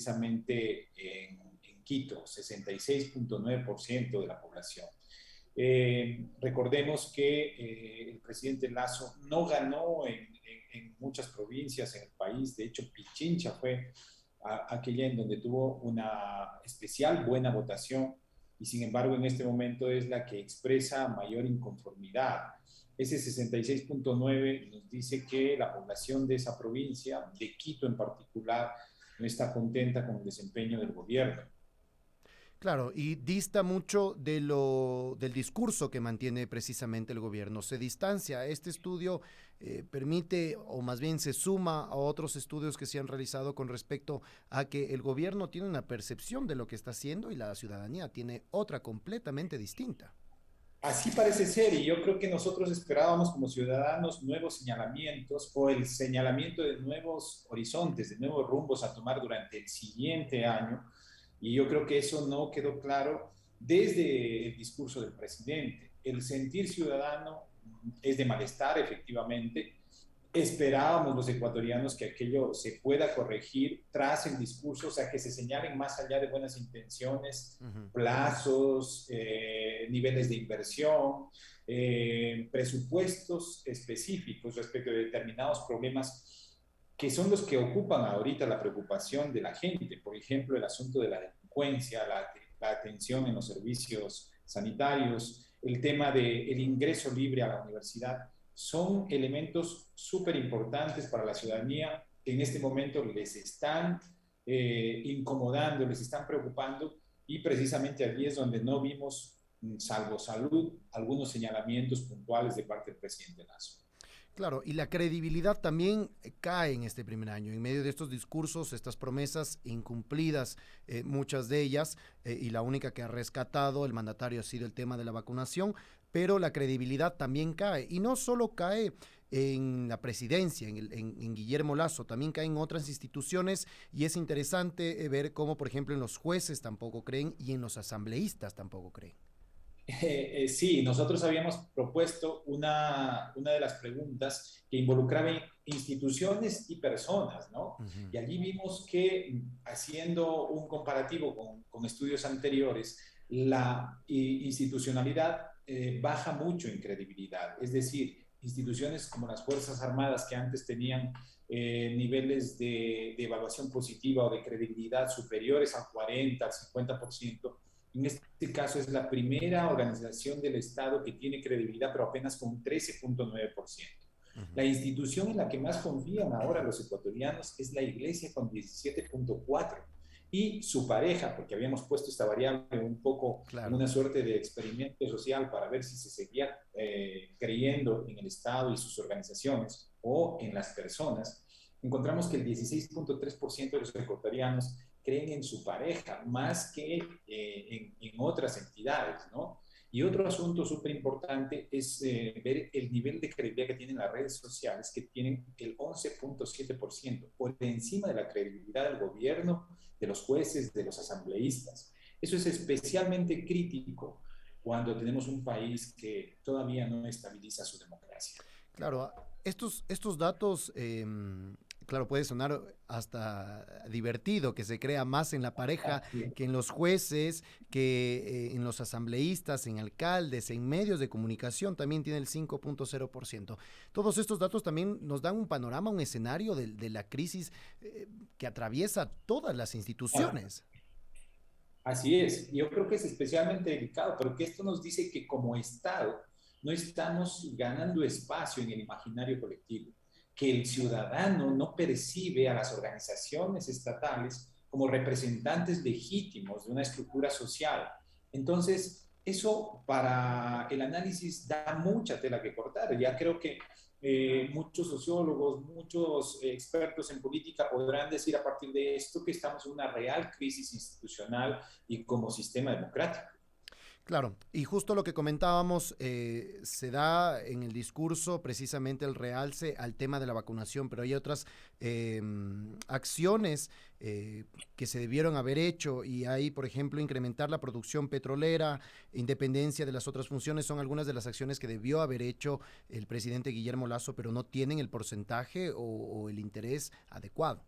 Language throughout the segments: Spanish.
precisamente en Quito, 66.9% de la población. Recordemos que el presidente Lasso no ganó en muchas provincias en el país. De hecho, Pichincha fue aquella en donde tuvo una especial buena votación, y sin embargo en este momento es la que expresa mayor inconformidad. Ese 66.9 nos dice que la población de esa provincia, de Quito en particular, no está contenta con el desempeño del gobierno. Claro, y dista mucho del discurso que mantiene precisamente el gobierno. Se distancia. Este estudio permite, o más bien se suma a otros estudios que se han realizado con respecto a que el gobierno tiene una percepción de lo que está haciendo y la ciudadanía tiene otra completamente distinta. Así parece ser, y yo creo que nosotros esperábamos como ciudadanos nuevos señalamientos o el señalamiento de nuevos horizontes, de nuevos rumbos a tomar durante el siguiente año, y yo creo que eso no quedó claro desde el discurso del presidente. El sentir ciudadano es de malestar, efectivamente. Esperábamos los ecuatorianos que aquello se pueda corregir tras el discurso, o sea, que se señalen más allá de buenas intenciones, Ujú. plazos, niveles de inversión, presupuestos específicos respecto de determinados problemas que son los que ocupan ahorita la preocupación de la gente. Por ejemplo, el asunto de la delincuencia, la atención en los servicios sanitarios, el tema del ingreso libre a la universidad, son elementos súper importantes para la ciudadanía que en este momento les están incomodando, les están preocupando, y precisamente allí es donde no vimos, salvo salud, algunos señalamientos puntuales de parte del presidente Lazo. Claro, y la credibilidad también cae en este primer año, en medio de estos discursos, estas promesas incumplidas, muchas de ellas, y la única que ha rescatado el mandatario ha sido el tema de la vacunación, pero la credibilidad también cae, y no solo cae en la presidencia, en Guillermo Lasso, también cae en otras instituciones, y es interesante ver cómo, por ejemplo, en los jueces tampoco creen y en los asambleístas tampoco creen. Sí, nosotros habíamos propuesto una de las preguntas que involucraba instituciones y personas, ¿no? Uh -huh. Y allí vimos que, haciendo un comparativo con estudios anteriores, la institucionalidad baja mucho en credibilidad. Es decir, instituciones como las Fuerzas Armadas, que antes tenían niveles de evaluación positiva o de credibilidad superiores al 40, al 50%, en este caso es la primera organización del Estado que tiene credibilidad, pero apenas con un 13.9%. Uh -huh. La institución en la que más confían ahora los ecuatorianos es la Iglesia, con 17.4%. Y su pareja, porque habíamos puesto esta variable un poco en Claro. una suerte de experimento social para ver si se seguía creyendo en el Estado y sus organizaciones o en las personas, encontramos que el 16.3% de los ecuatorianos creen en su pareja más que en otras entidades, ¿no? Y otro asunto súper importante es ver el nivel de credibilidad que tienen las redes sociales, que tienen el 11.7%, por encima de la credibilidad del gobierno, de los jueces, de los asambleístas. Eso es especialmente crítico cuando tenemos un país que todavía no estabiliza su democracia. Claro, estos datos, claro, puede sonar hasta divertido, que se crea más en la pareja que en los jueces, que en los asambleístas, en alcaldes, en medios de comunicación, también tiene el 5.0%. Todos estos datos también nos dan un panorama, un escenario de la crisis que atraviesa todas las instituciones. Así es, yo creo que es especialmente delicado, porque esto nos dice que como Estado no estamos ganando espacio en el imaginario colectivo, que el ciudadano no percibe a las organizaciones estatales como representantes legítimos de una estructura social. Entonces, eso para el análisis da mucha tela que cortar. Ya creo que muchos sociólogos, muchos expertos en política podrán decir a partir de esto que estamos en una real crisis institucional y como sistema democrático. Claro, y justo lo que comentábamos, se da en el discurso precisamente el realce al tema de la vacunación, pero hay otras acciones que se debieron haber hecho y hay, por ejemplo, incrementar la producción petrolera, independencia de las otras funciones, son algunas de las acciones que debió haber hecho el presidente Guillermo Lasso, pero no tienen el porcentaje o el interés adecuado.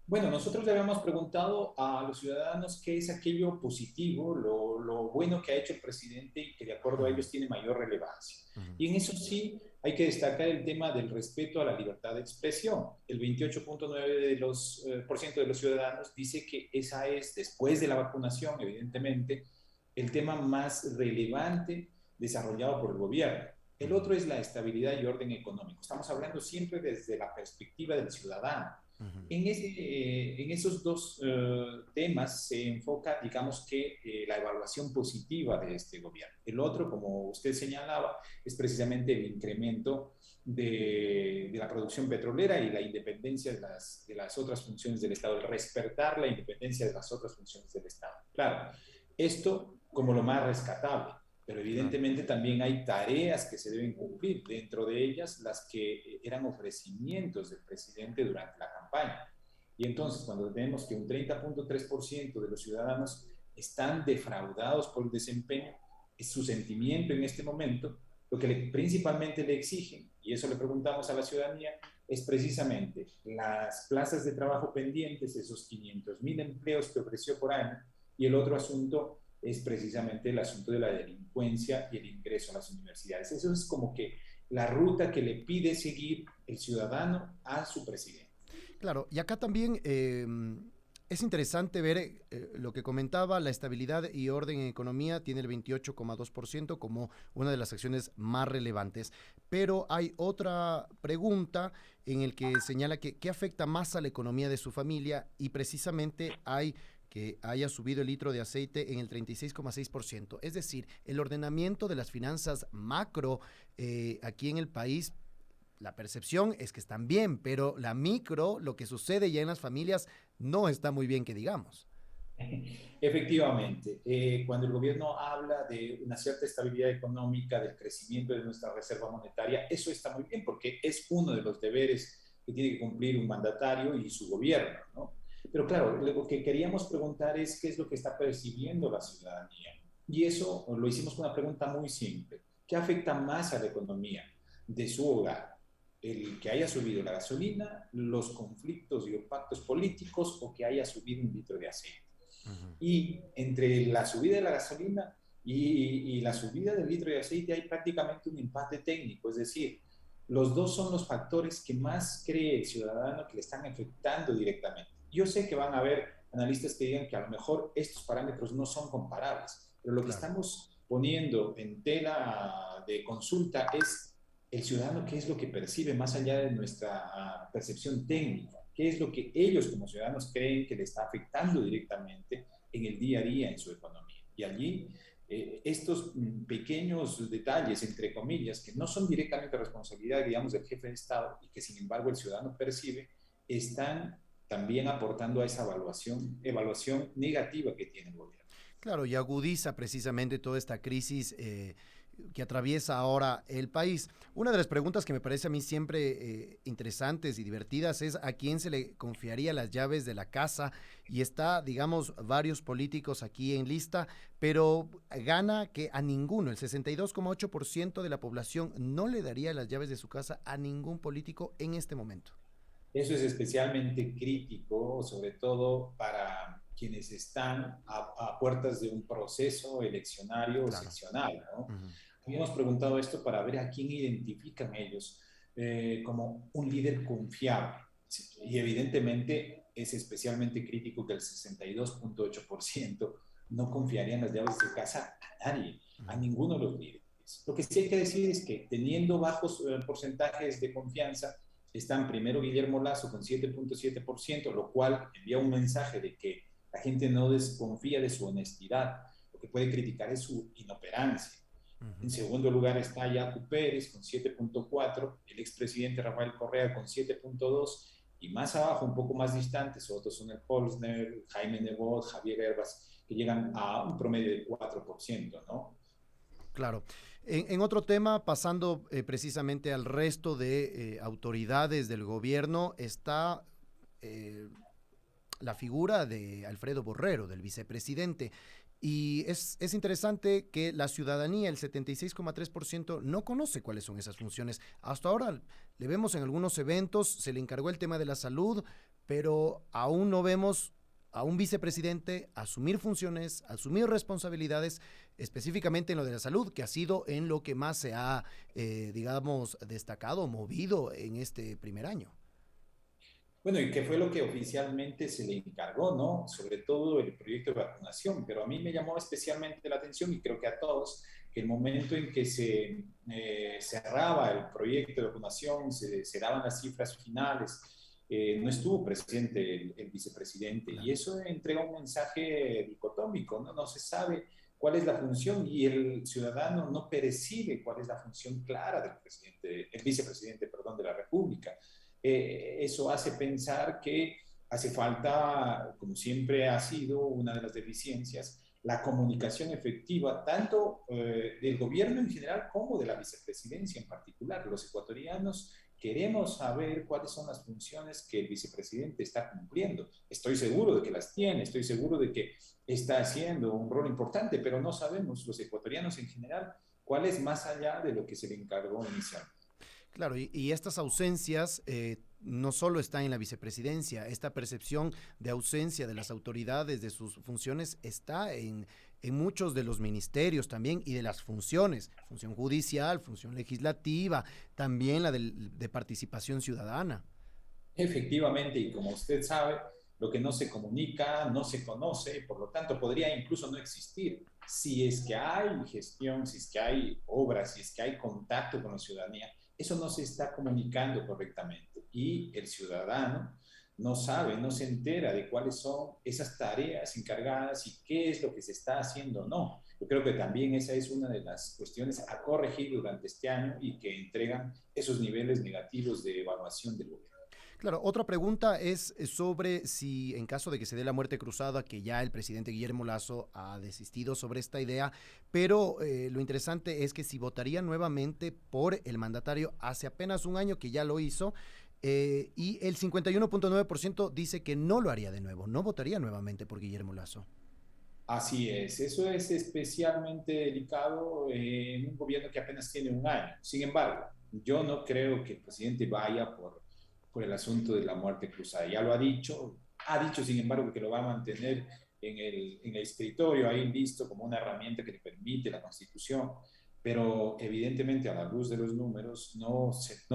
Bueno, nosotros le habíamos preguntado a los ciudadanos qué es aquello positivo, lo bueno que ha hecho el presidente y que de acuerdo a Ujú, ellos tiene mayor relevancia. ujú, Y en eso sí hay que destacar el tema del respeto a la libertad de expresión. El 28.9% por ciento de los ciudadanos dice que esa es, después de la vacunación, evidentemente, el tema más relevante desarrollado por el gobierno. El ujú, otro es la estabilidad y orden económico. Estamos hablando siempre desde la perspectiva del ciudadano. ujú. En esos dos temas se enfoca, digamos que, la evaluación positiva de este gobierno. El otro, como usted señalaba, es precisamente el incremento de la producción petrolera y la independencia de las otras funciones del Estado, el respetar la independencia de las otras funciones del Estado. Claro, esto como lo más rescatable, pero Claro. evidentemente también hay tareas que se deben cumplir, dentro de ellas las que eran ofrecimientos del presidente durante la campaña. Y entonces, cuando tenemos que un 30.3% de los ciudadanos están defraudados por el desempeño, es su sentimiento en este momento, lo que principalmente le exigen, y eso le preguntamos a la ciudadanía, es precisamente las plazas de trabajo pendientes, esos 500.000 empleos que ofreció por año, y el otro asunto es precisamente el asunto de la delincuencia y el ingreso a las universidades. Eso es como que la ruta que le pide seguir el ciudadano a su presidente. Claro, y acá también es interesante ver lo que comentaba, la estabilidad y orden en economía tiene el 28,2% como una de las acciones más relevantes, pero hay otra pregunta en el que señala que qué afecta más a la economía de su familia y precisamente hay que haya subido el litro de aceite en el 36,6%. Es decir, el ordenamiento de las finanzas macro aquí en el país, la percepción es que están bien, pero la micro, lo que sucede ya en las familias, no está muy bien que digamos. Efectivamente, cuando el gobierno habla de una cierta estabilidad económica, del crecimiento de nuestra reserva monetaria, eso está muy bien porque es uno de los deberes que tiene que cumplir un mandatario y su gobierno, ¿no? Pero claro, lo que queríamos preguntar es qué es lo que está percibiendo la ciudadanía. Y eso lo hicimos con una pregunta muy simple. ¿Qué afecta más a la economía de su hogar? ¿El que haya subido la gasolina, los conflictos y los pactos políticos o que haya subido un litro de aceite? Uh -huh. Y entre la subida de la gasolina y la subida del litro de aceite hay prácticamente un empate técnico, es decir, los dos son los factores que más cree el ciudadano que le están afectando directamente. Yo sé que van a haber analistas que digan que a lo mejor estos parámetros no son comparables, pero lo que Claro. estamos poniendo en tela de consulta es el ciudadano qué es lo que percibe más allá de nuestra percepción técnica, qué es lo que ellos como ciudadanos creen que le está afectando directamente en el día a día en su economía. Y allí estos pequeños detalles, entre comillas, que no son directamente responsabilidad, digamos, del jefe de Estado y que sin embargo el ciudadano percibe, están también aportando a esa evaluación negativa que tiene el gobierno. Claro, y agudiza precisamente toda esta crisis que atraviesa ahora el país. Una de las preguntas que me parece a mí siempre interesantes y divertidas es a quién se le confiaría las llaves de la casa y está, digamos, varios políticos aquí en lista, pero gana que a ninguno, el 62,8% de la población no le daría las llaves de su casa a ningún político en este momento. Eso es especialmente crítico, sobre todo para quienes están a puertas de un proceso eleccionario o Claro. seccional, ¿no? Uh -huh. Habíamos preguntado esto para ver a quién identifican ellos como un líder confiable. Y evidentemente es especialmente crítico que el 62.8% no confiaría en las llaves de casa a nadie, Uh a -huh. ninguno de los líderes. Lo que sí hay que decir es que teniendo bajos porcentajes de confianza, están primero Guillermo Lazo con 7.7%, lo cual envía un mensaje de que la gente no desconfía de su honestidad, lo que puede criticar es su inoperancia. Uh En -huh. segundo lugar está Yacu Pérez con 7.4, el expresidente Rafael Correa con 7.2 y más abajo, un poco más distantes, otros son el Holzner, Jaime Nebot, Javier Herbas, que llegan a un promedio de 4%, ¿no? Claro. En otro tema, pasando precisamente al resto de autoridades del gobierno, está eh, la figura de Alfredo Borrero, del vicepresidente. Y es interesante que la ciudadanía, el 76,3%, no conoce cuáles son esas funciones. Hasta ahora le vemos en algunos eventos, se le encargó el tema de la salud, pero aún no vemos a un vicepresidente asumir funciones, asumir responsabilidades, específicamente en lo de la salud, que ha sido en lo que más se ha, digamos, destacado, movido en este primer año. Bueno, y qué fue lo que oficialmente se le encargó, ¿no? Sobre todo el proyecto de vacunación, pero a mí me llamó especialmente la atención y creo que a todos, que el momento en que se cerraba el proyecto de vacunación, se daban las cifras finales, no estuvo presente el vicepresidente y Claro. eso entrega un mensaje dicotómico, ¿no? No se sabe cuál es la función y el ciudadano no percibe cuál es la función clara del presidente, el vicepresidente, perdón, de la República. Eso hace pensar que hace falta, como siempre ha sido una de las deficiencias, la comunicación efectiva, tanto del gobierno en general como de la vicepresidencia en particular. Los ecuatorianos queremos saber cuáles son las funciones que el vicepresidente está cumpliendo. Estoy seguro de que las tiene, estoy seguro de que está haciendo un rol importante, pero no sabemos los ecuatorianos en general cuál es más allá de lo que se le encargó inicialmente. Claro, y estas ausencias no solo están en la vicepresidencia, esta percepción de ausencia de las autoridades, de sus funciones, está en muchos de los ministerios también y de las funciones, función judicial, función legislativa, también la de participación ciudadana. Efectivamente, y como usted sabe, lo que no se comunica no se conoce, por lo tanto podría incluso no existir. Si es que hay gestión, si es que hay obras, si es que hay contacto con la ciudadanía, eso no se está comunicando correctamente y el ciudadano no sabe, no se entera de cuáles son esas tareas encargadas y qué es lo que se está haciendo o no. Yo creo que también esa es una de las cuestiones a corregir durante este año y que entregan esos niveles negativos de evaluación del gobierno. Claro, otra pregunta es sobre si en caso de que se dé la muerte cruzada, que ya el presidente Guillermo Lasso ha desistido sobre esta idea, pero lo interesante es que si votaría nuevamente por el mandatario hace apenas un año que ya lo hizo, y el 51,9% dice que no lo haría de nuevo, no votaría nuevamente por Guillermo Lasso. Así es, eso es especialmente delicado en un gobierno que apenas tiene un año. Sin embargo, yo no creo que el presidente vaya por el asunto de la muerte cruzada. Ya lo ha dicho sin embargo que lo va a mantener en el escritorio ahí listo como una herramienta que le permite la Constitución, pero evidentemente a la luz de los números no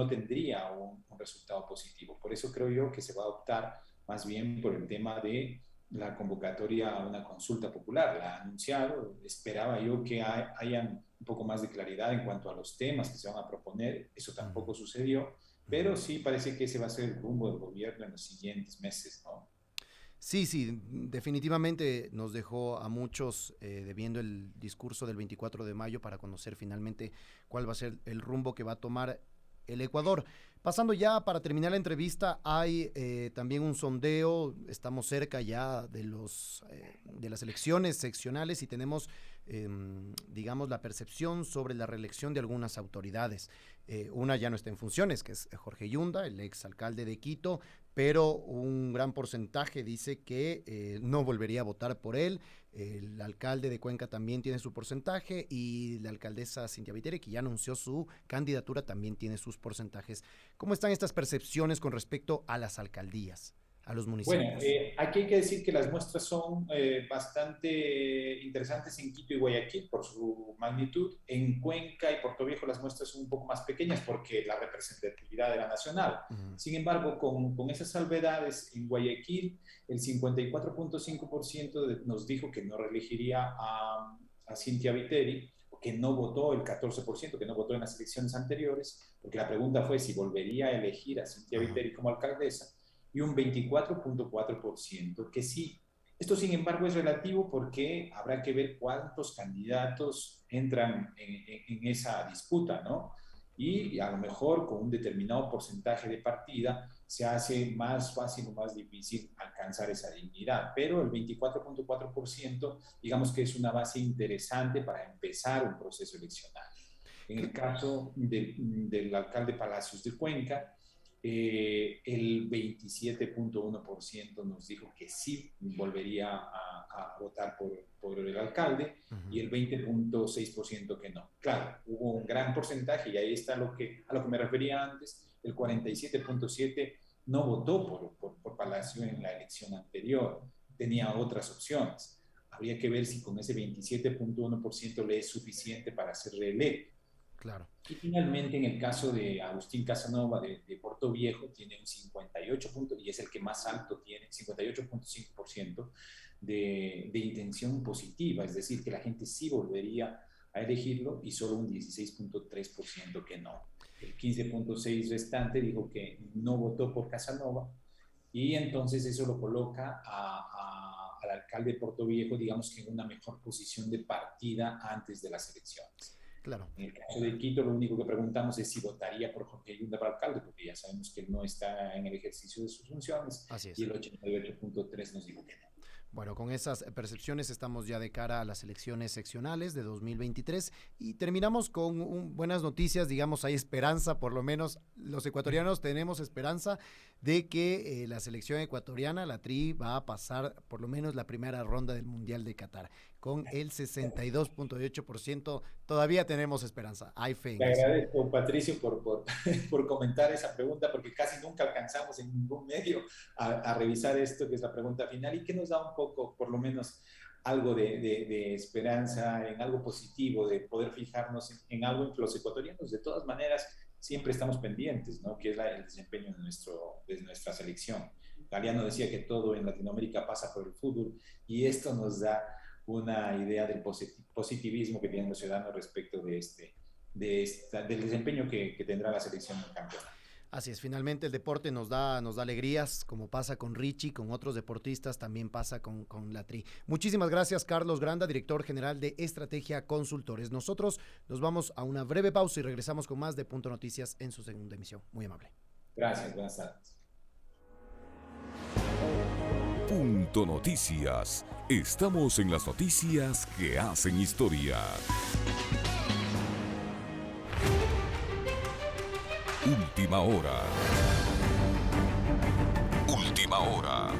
tendría un resultado positivo. Por eso creo yo que se va a optar más bien por el tema de la convocatoria a una consulta popular. La ha anunciado, esperaba yo que hayan un poco más de claridad en cuanto a los temas que se van a proponer, eso Uh -huh, tampoco sucedió, uh -huh. pero sí parece que ese va a ser el rumbo del gobierno en los siguientes meses, ¿no? Sí, sí, definitivamente nos dejó a muchos debiendo el discurso del 24 de mayo para conocer finalmente cuál va a ser el rumbo que va a tomar el Ecuador. Pasando ya para terminar la entrevista, hay también un sondeo, estamos cerca ya de las elecciones seccionales y tenemos, digamos, la percepción sobre la reelección de algunas autoridades. Una ya no está en funciones, que es Jorge Yunda, el ex alcalde de Quito, pero un gran porcentaje dice que no volvería a votar por él. El alcalde de Cuenca también tiene su porcentaje y la alcaldesa Cintia Viteri, que ya anunció su candidatura, también tiene sus porcentajes. ¿Cómo están estas percepciones con respecto a las alcaldías, a los Bueno, municipios? aquí hay que decir que las muestras son bastante interesantes en Quito y Guayaquil por su magnitud. En Cuenca y Puerto Viejo las muestras son un poco más pequeñas porque la representatividad era nacional. Uh -huh. Sin embargo, con esas salvedades, en Guayaquil el 54,5% nos dijo que no reelegiría a Cintia Viteri, que no votó el 14%, que no votó en las elecciones anteriores, porque la pregunta fue si volvería a elegir a Cintia Uh -huh. Viteri como alcaldesa y un 24,4% que sí. Esto, sin embargo, es relativo porque habrá que ver cuántos candidatos entran en esa disputa, ¿no? Y a lo mejor con un determinado porcentaje de partida se hace más fácil o más difícil alcanzar esa dignidad. Pero el 24,4% digamos que es una base interesante para empezar un proceso eleccional. En el caso del alcalde Palacios de Cuenca, el 27,1% nos dijo que sí volvería a a votar por el alcalde y el 20.6% que no. Claro, hubo un gran porcentaje y ahí está a lo que me refería antes, el 47.7% no votó por Palacio en la elección anterior, tenía otras opciones. Habría que ver si con ese 27.1% le es suficiente para ser reelecto. Claro. Y finalmente, en el caso de Agustín Casanova de Puerto Viejo, tiene un 58 puntos, y es el que más alto tiene, 58.5% de intención positiva, es decir, que la gente sí volvería a elegirlo y solo un 16.3% que no. El 15.6% restante dijo que no votó por Casanova y entonces eso lo coloca al alcalde de Puerto Viejo, digamos que en una mejor posición de partida antes de las elecciones. Claro. En el caso de Quito, lo único que preguntamos es si votaría por Jorge Yunda para alcalde, porque ya sabemos que él no está en el ejercicio de sus funciones. Así es. Y el 88.3% nos dijo que no. Bueno, con esas percepciones estamos ya de cara a las elecciones seccionales de 2023 y terminamos con buenas noticias, digamos, hay esperanza, por lo menos los ecuatorianos tenemos esperanza de que la selección ecuatoriana, la TRI, va a pasar por lo menos la primera ronda del Mundial de Qatar. Con el 62.8% todavía tenemos esperanza, hay fe en Te eso. agradezco, Patricio, por comentar esa pregunta, porque casi nunca alcanzamos en ningún medio a revisar esto, que es la pregunta final, y que nos da un poco, por lo menos, algo de esperanza, en algo positivo, de poder fijarnos en algo en que los ecuatorianos, de todas maneras, siempre estamos pendientes, ¿no? Que es el desempeño de nuestra selección. Galeano decía que todo en Latinoamérica pasa por el fútbol, y esto nos da una idea del positivismo que tienen los ciudadanos respecto del desempeño que tendrá la selección en el campeonato. Así es, finalmente el deporte nos da alegrías, como pasa con Richie, con otros deportistas, también pasa con la TRI. Muchísimas gracias, Carlos Granda, director general de Estrategia Consultores. Nosotros nos vamos a una breve pausa y regresamos con más de Punto Noticias en su segunda emisión. Muy amable. Gracias, buenas tardes. Punto Noticias. Estamos en las noticias que hacen historia. Última hora. Última hora.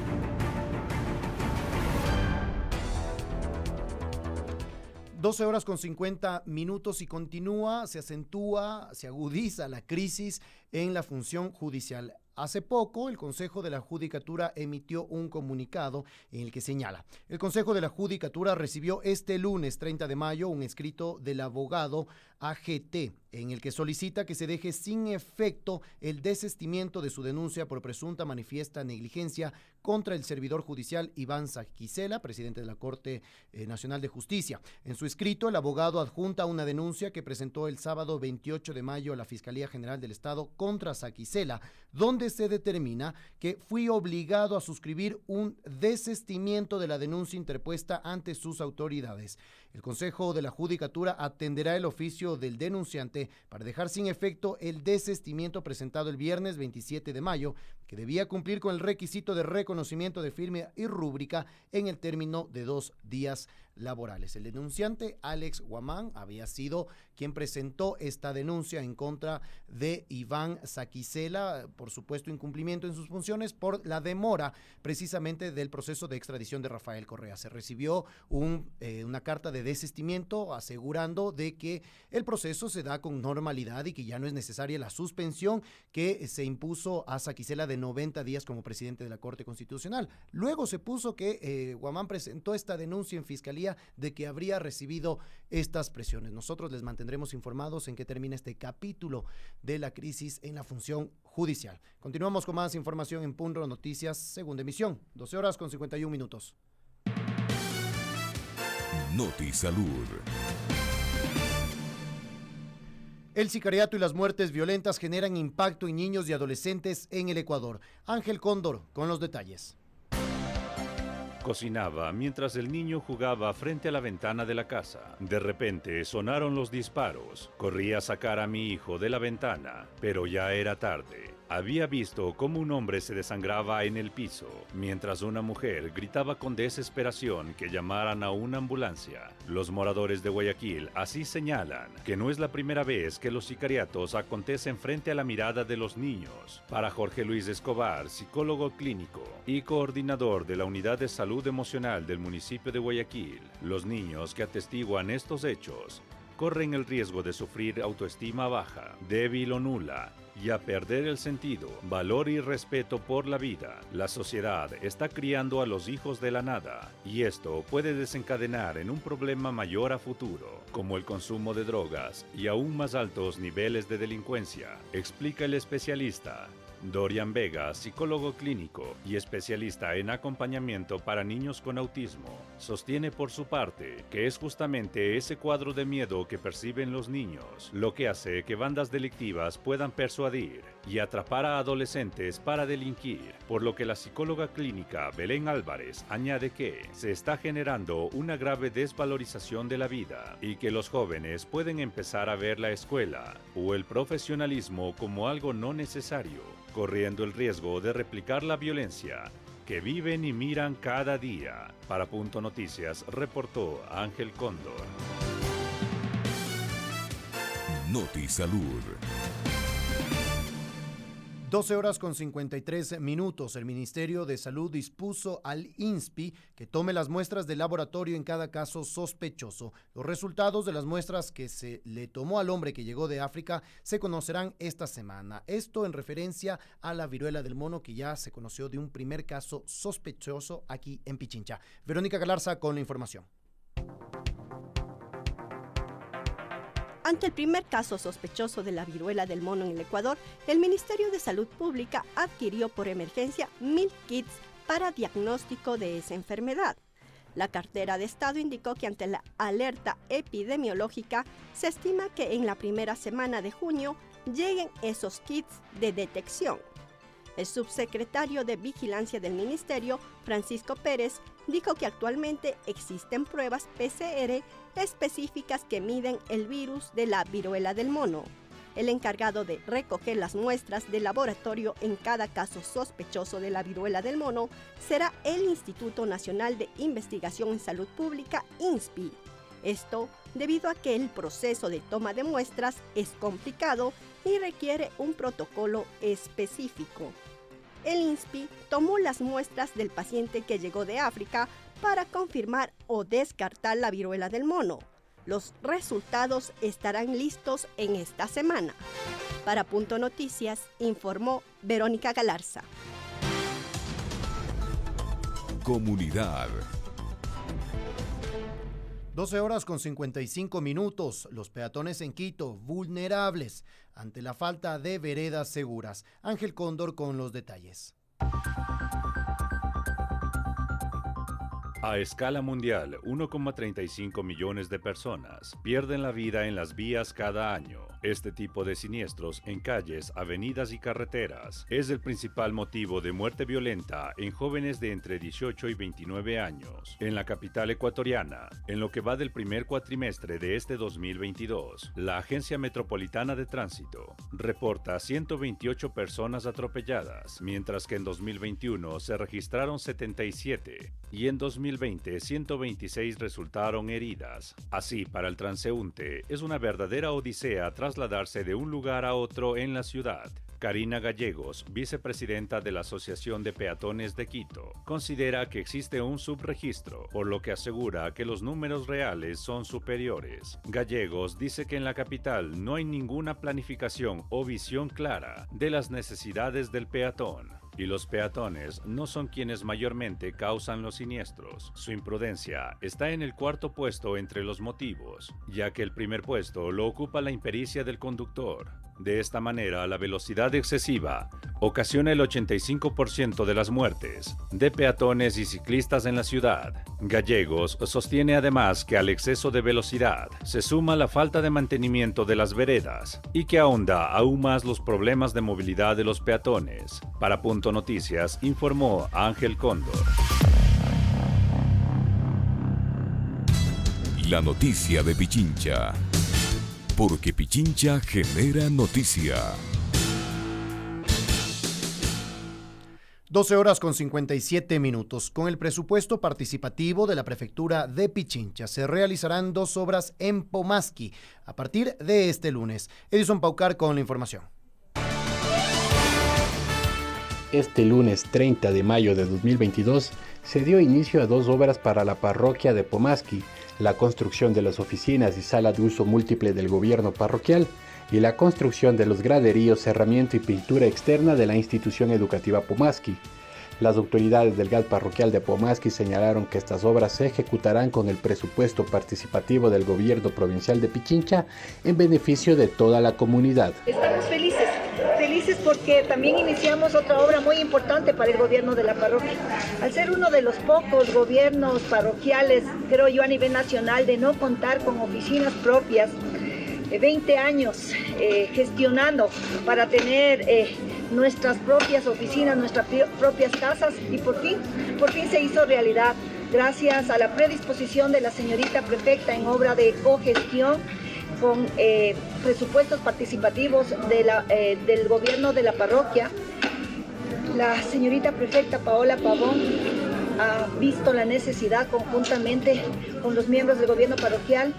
Horas con 50 minutos y continúa, se acentúa, se agudiza la crisis en la función judicial. Hace poco, el Consejo de la Judicatura emitió un comunicado en el que señala: el Consejo de la Judicatura recibió este lunes 30 de mayo un escrito del abogado AGT en el que solicita que se deje sin efecto el desistimiento de su denuncia por presunta manifiesta negligencia contra el servidor judicial Iván Saquicela, presidente de la Corte Nacional de Justicia. En su escrito, el abogado adjunta una denuncia que presentó el sábado 28 de mayo a la Fiscalía General del Estado contra Saquicela, donde se determina que fui obligado a suscribir un desistimiento de la denuncia interpuesta ante sus autoridades. El Consejo de la Judicatura atenderá el oficio del denunciante para dejar sin efecto el desistimiento presentado el viernes 27 de mayo, que debía cumplir con el requisito de reconocimiento de firma y rúbrica en el término de 2 días laborales. El denunciante, Alex Guamán, había sido quien presentó esta denuncia en contra de Iván Saquicela por supuesto incumplimiento en sus funciones por la demora precisamente del proceso de extradición de Rafael Correa. Se recibió una carta de desistimiento asegurando de que el proceso se da con normalidad y que ya no es necesaria la suspensión que se impuso a Saquicela de 90 días como presidente de la Corte Constitucional. Luego se puso que Guamán presentó esta denuncia en Fiscalía de que habría recibido estas presiones. Nosotros les mantendremos informados en qué termina este capítulo de la crisis en la función judicial. Continuamos con más información en Punto Noticias, segunda emisión, 12 horas con 51 minutos. Notisalud. El sicariato y las muertes violentas generan impacto en niños y adolescentes en el Ecuador. Ángel Cóndor con los detalles. Cocinaba mientras el niño jugaba frente a la ventana de la casa. De repente sonaron los disparos. Corrí a sacar a mi hijo de la ventana, pero ya era tarde. había visto cómo un hombre se desangraba en el piso, mientras una mujer gritaba con desesperación que llamaran a una ambulancia. Los moradores de Guayaquil así señalan que no es la primera vez que los sicariatos acontecen frente a la mirada de los niños. Para Jorge Luis Escobar, psicólogo clínico y coordinador de la Unidad de Salud Emocional del municipio de Guayaquil, los niños que atestiguan estos hechos corren el riesgo de sufrir autoestima baja, débil o nula, y a perder el sentido, valor y respeto por la vida. La sociedad está criando a los hijos de la nada, y esto puede desencadenar en un problema mayor a futuro, como el consumo de drogas y aún más altos niveles de delincuencia, explica el especialista. Dorian Vega, psicólogo clínico y especialista en acompañamiento para niños con autismo, sostiene por su parte que es justamente ese cuadro de miedo que perciben los niños lo que hace que bandas delictivas puedan persuadir y atrapar a adolescentes para delinquir, por lo que la psicóloga clínica Belén Álvarez añade que se está generando una grave desvalorización de la vida y que los jóvenes pueden empezar a ver la escuela o el profesionalismo como algo no necesario, corriendo el riesgo de replicar la violencia que viven y miran cada día. Para Punto Noticias, reportó Ángel Cóndor. Notisalud. 12 horas con 53 minutos. El Ministerio de Salud dispuso al INSPI que tome las muestras de laboratorio en cada caso sospechoso. Los resultados de las muestras que se le tomó al hombre que llegó de África se conocerán esta semana. Esto en referencia a la viruela del mono, que ya se conoció de un primer caso sospechoso aquí en Pichincha. Verónica Galarza con la información. Ante el primer caso sospechoso de la viruela del mono en el Ecuador, el Ministerio de Salud Pública adquirió por emergencia 1.000 kits para diagnóstico de esa enfermedad. La cartera de Estado indicó que ante la alerta epidemiológica, se estima que en la primera semana de junio lleguen esos kits de detección. El subsecretario de Vigilancia del Ministerio, Francisco Pérez, dijo que actualmente existen pruebas PCR específicas que miden el virus de la viruela del mono. El encargado de recoger las muestras del laboratorio en cada caso sospechoso de la viruela del mono será el Instituto Nacional de Investigación en Salud Pública, INSPI. Esto debido a que el proceso de toma de muestras es complicado y requiere un protocolo específico. El INSPI tomó las muestras del paciente que llegó de África para confirmar o descartar la viruela del mono. Los resultados estarán listos en esta semana. Para Punto Noticias, informó Verónica Galarza. Comunidad. 12 horas con 55 minutos. Los peatones en Quito, vulnerables ante la falta de veredas seguras. Ángel Cóndor con los detalles. A escala mundial, 1,35 millones de personas pierden la vida en las vías cada año. Este tipo de siniestros en calles, avenidas y carreteras es el principal motivo de muerte violenta en jóvenes de entre 18 y 29 años. En la capital ecuatoriana, en lo que va del primer cuatrimestre de este 2022, la Agencia Metropolitana de Tránsito reporta 128 personas atropelladas, mientras que en 2021 se registraron 77 y en 2020 126 resultaron heridas. Así, para el transeúnte, es una verdadera odisea trasladarse de un lugar a otro en la ciudad. Karina Gallegos, vicepresidenta de la Asociación de Peatones de Quito, considera que existe un subregistro, por lo que asegura que los números reales son superiores. Gallegos dice que en la capital no hay ninguna planificación o visión clara de las necesidades del peatón. Y los peatones no son quienes mayormente causan los siniestros. Su imprudencia está en el cuarto puesto entre los motivos, ya que el primer puesto lo ocupa la impericia del conductor. De esta manera, la velocidad excesiva ocasiona el 85% de las muertes de peatones y ciclistas en la ciudad. Gallegos sostiene además que al exceso de velocidad se suma la falta de mantenimiento de las veredas y que ahonda aún más los problemas de movilidad de los peatones. Para Punto Noticias, informó Ángel Cóndor. La noticia de Pichincha. Porque Pichincha genera noticia. 12 horas con 57 minutos. Con el presupuesto participativo de la prefectura de Pichincha se realizarán 2 obras en Pomasqui a partir de este lunes. Edison Paucar con la información. Este lunes 30 de mayo de 2022 se dio inicio a 2 obras para la parroquia de Pomasqui, la construcción de las oficinas y sala de uso múltiple del gobierno parroquial y la construcción de los graderíos, cerramiento y pintura externa de la institución educativa Pomasqui. Las autoridades del GAD parroquial de Pomasqui señalaron que estas obras se ejecutarán con el presupuesto participativo del gobierno provincial de Pichincha en beneficio de toda la comunidad. Estamos felices porque también iniciamos otra obra muy importante para el gobierno de la parroquia. Al ser uno de los pocos gobiernos parroquiales, creo yo, a nivel nacional, de no contar con oficinas propias, 20 años gestionando para tener nuestras propias oficinas, nuestras propias casas, y por fin se hizo realidad gracias a la predisposición de la señorita prefecta en obra de cogestión con presupuestos participativos del gobierno de la parroquia. La señorita prefecta Paola Pavón ha visto la necesidad, conjuntamente con los miembros del gobierno parroquial,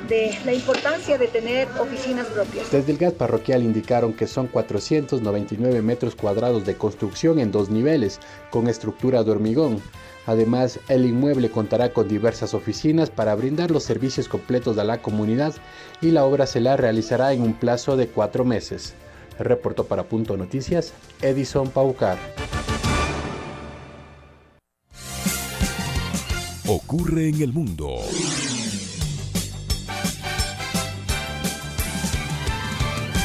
de la importancia de tener oficinas propias. Desde el GAD parroquial indicaron que son 499 metros cuadrados de construcción en 2 niveles, con estructura de hormigón. Además, el inmueble contará con diversas oficinas para brindar los servicios completos a la comunidad y la obra se la realizará en un plazo de 4 meses. Reportó para Punto Noticias, Edison Paucar. Ocurre en el mundo.